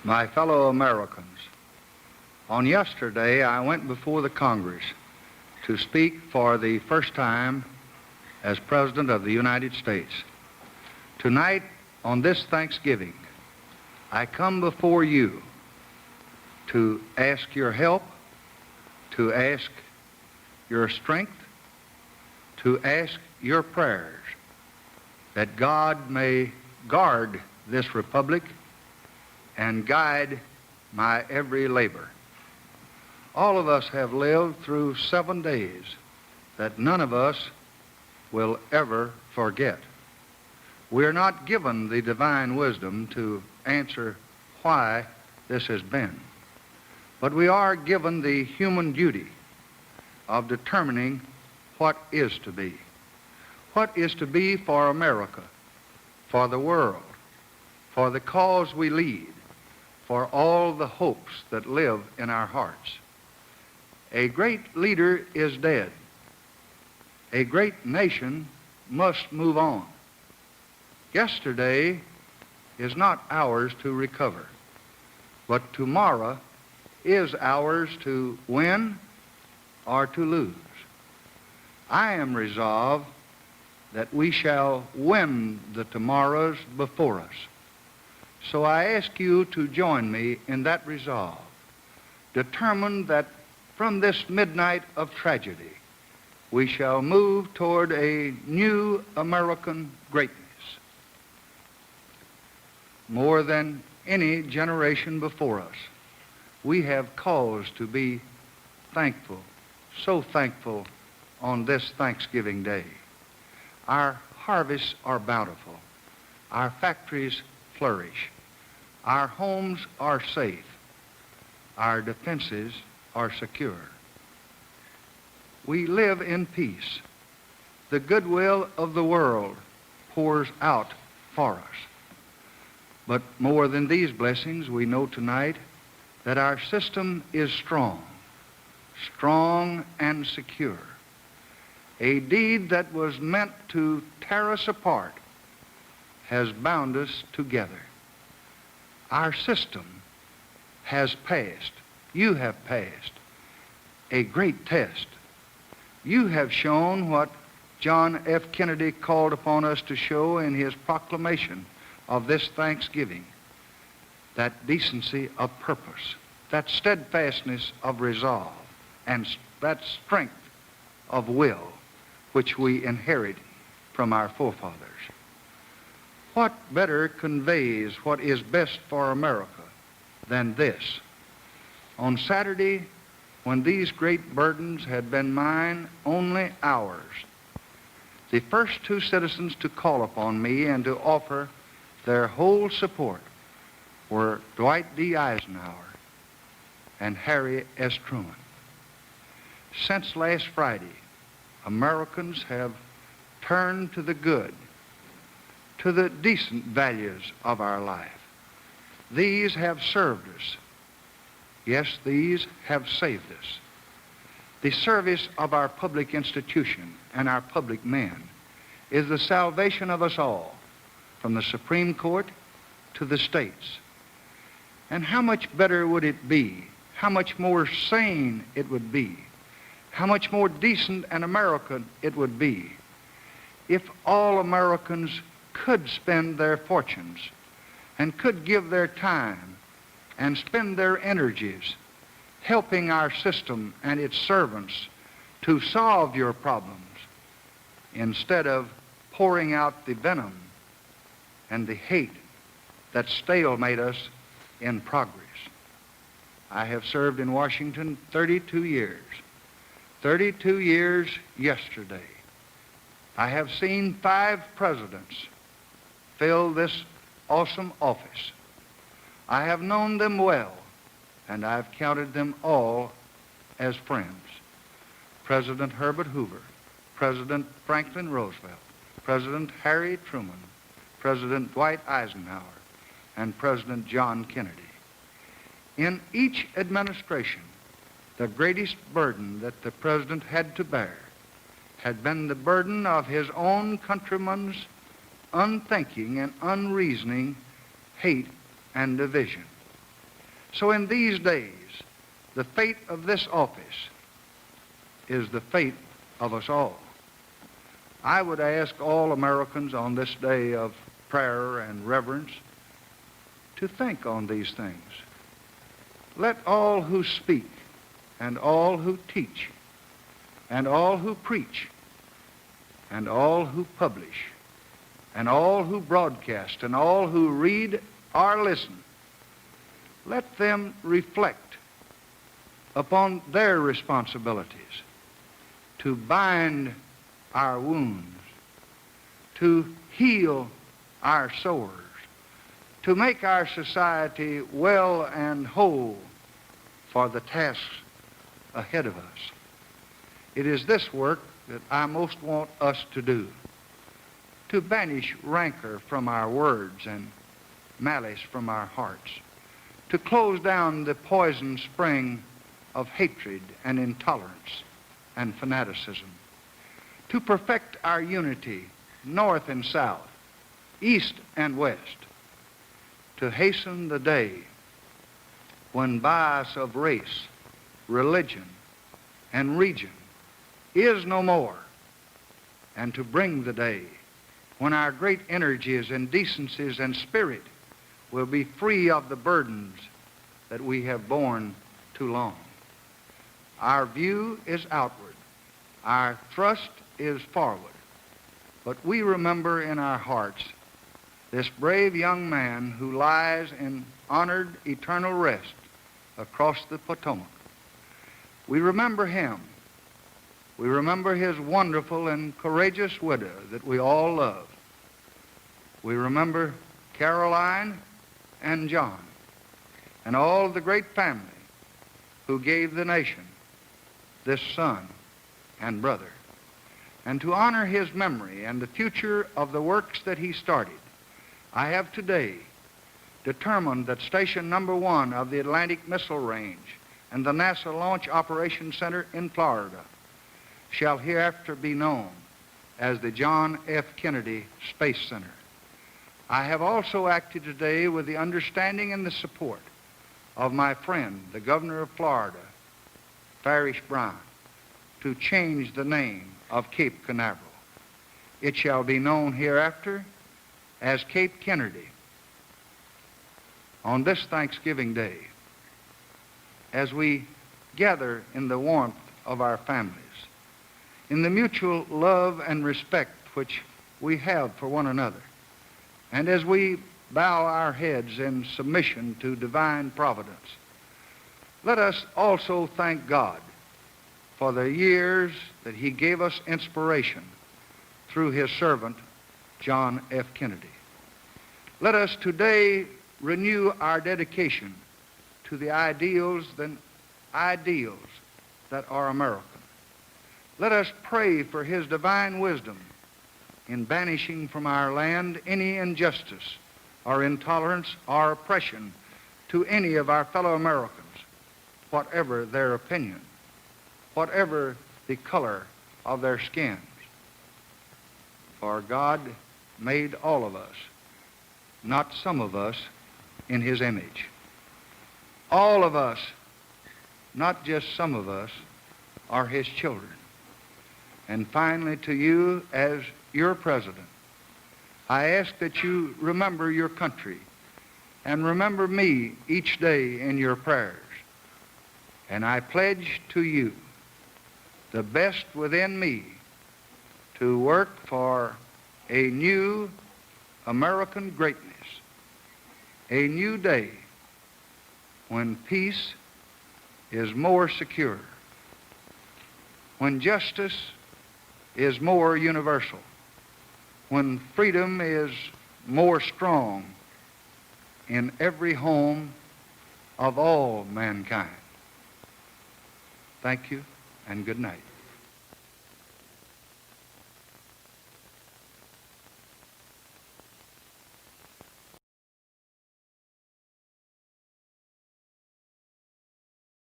My fellow Americans, on yesterday I went before the Congress to speak for the first time as President of the United States. Tonight, on this Thanksgiving, I come before you to ask your help, to ask your strength, to ask your prayers that God may guard this republic and guide my every labor. All of us have lived through 7 days that none of us will ever forget. We are not given the divine wisdom to answer why this has been, but we are given the human duty of determining what is to be. What is to be for America, for the world, for the cause we lead, for all the hopes that live in our hearts. A great leader is dead. A great nation must move on. Yesterday is not ours to recover, but tomorrow is ours to win or to lose. I am resolved that we shall win the tomorrows before us. So I ask you to join me in that resolve, determined that from this midnight of tragedy, we shall move toward a new American greatness. More than any generation before us, we have cause to be thankful, so thankful on this Thanksgiving Day. Our harvests are bountiful. Our factories flourish. Our homes are safe. Our defenses are secure. We live in peace. The goodwill of the world pours out for us. But more than these blessings, we know tonight that our system is strong and secure. A deed that was meant to tear us apart has bound us together. Our system has passed, you have passed, a great test. You have shown what John F. Kennedy called upon us to show in his proclamation of this Thanksgiving, that decency of purpose, that steadfastness of resolve, and that strength of will which we inherit from our forefathers. What better conveys what is best for America than this? On Saturday, when these great burdens had been mine only hours, the first two citizens to call upon me and to offer their whole support were Dwight D. Eisenhower and Harry S. Truman. Since last Friday, Americans have turned to the good, to the decent values of our life. These have served us. Yes, these have saved us. The service of our public institution and our public men is the salvation of us all, from the Supreme Court to the states. And how much better would it be, how much more sane it would be, how much more decent and American it would be if all Americans could spend their fortunes and could give their time and spend their energies helping our system and its servants to solve your problems instead of pouring out the venom and the hate that stalemate us in progress. I have served in Washington 32 years. 32 years yesterday. I have seen 5 presidents fill this awesome office. I have known them well, and I've counted them all as friends. President Herbert Hoover, President Franklin Roosevelt, President Harry Truman, President Dwight Eisenhower, and President John Kennedy. In each administration, the greatest burden that the president had to bear had been the burden of his own countrymen's unthinking and unreasoning hate and division. So in these days, the fate of this office is the fate of us all. I would ask all Americans on this day of prayer and reverence to think on these things. Let all who speak and all who teach and all who preach and all who publish and all who broadcast and all who read or listen, let them reflect upon their responsibilities to bind our wounds, to heal our sores, to make our society well and whole for the tasks ahead of us. It is this work that I most want us to do, to banish rancor from our words and malice from our hearts, to close down the poison spring of hatred and intolerance and fanaticism, to perfect our unity north and south, east and west, to hasten the day when bias of race, religion, and region is no more, and to bring the day when our great energies and decencies and spirit will be free of the burdens that we have borne too long. Our view is outward. Our thrust is forward. But we remember in our hearts this brave young man who lies in honored eternal rest across the Potomac. We remember him. We remember his wonderful and courageous widow that we all love. We remember Caroline and John and all the great family who gave the nation this son and brother. And to honor his memory and the future of the works that he started, I have today determined that Station Number 1 of the Atlantic Missile Range and the NASA Launch Operations Center in Florida shall hereafter be known as the John F. Kennedy Space Center. I have also acted today with the understanding and the support of my friend, the Governor of Florida, Farish Brown, to change the name of Cape Canaveral. It shall be known hereafter as Cape Kennedy. On this Thanksgiving Day, as we gather in the warmth of our families, in the mutual love and respect which we have for one another, and as we bow our heads in submission to divine providence, let us also thank God for the years that he gave us inspiration through his servant, John F. Kennedy. Let us today renew our dedication to the ideals that are American. Let us pray for his divine wisdom in banishing from our land any injustice or intolerance or oppression to any of our fellow Americans, whatever their opinion, whatever the color of their skins. For God made all of us, not some of us, in his image. All of us, not just some of us, are his children. And finally, to you as your president, I ask that you remember your country and remember me each day in your prayers. And I pledge to you the best within me to work for a new American greatness, a new day when peace is more secure, when justice is more universal, when freedom is more strong in every home of all mankind. Thank you and good night.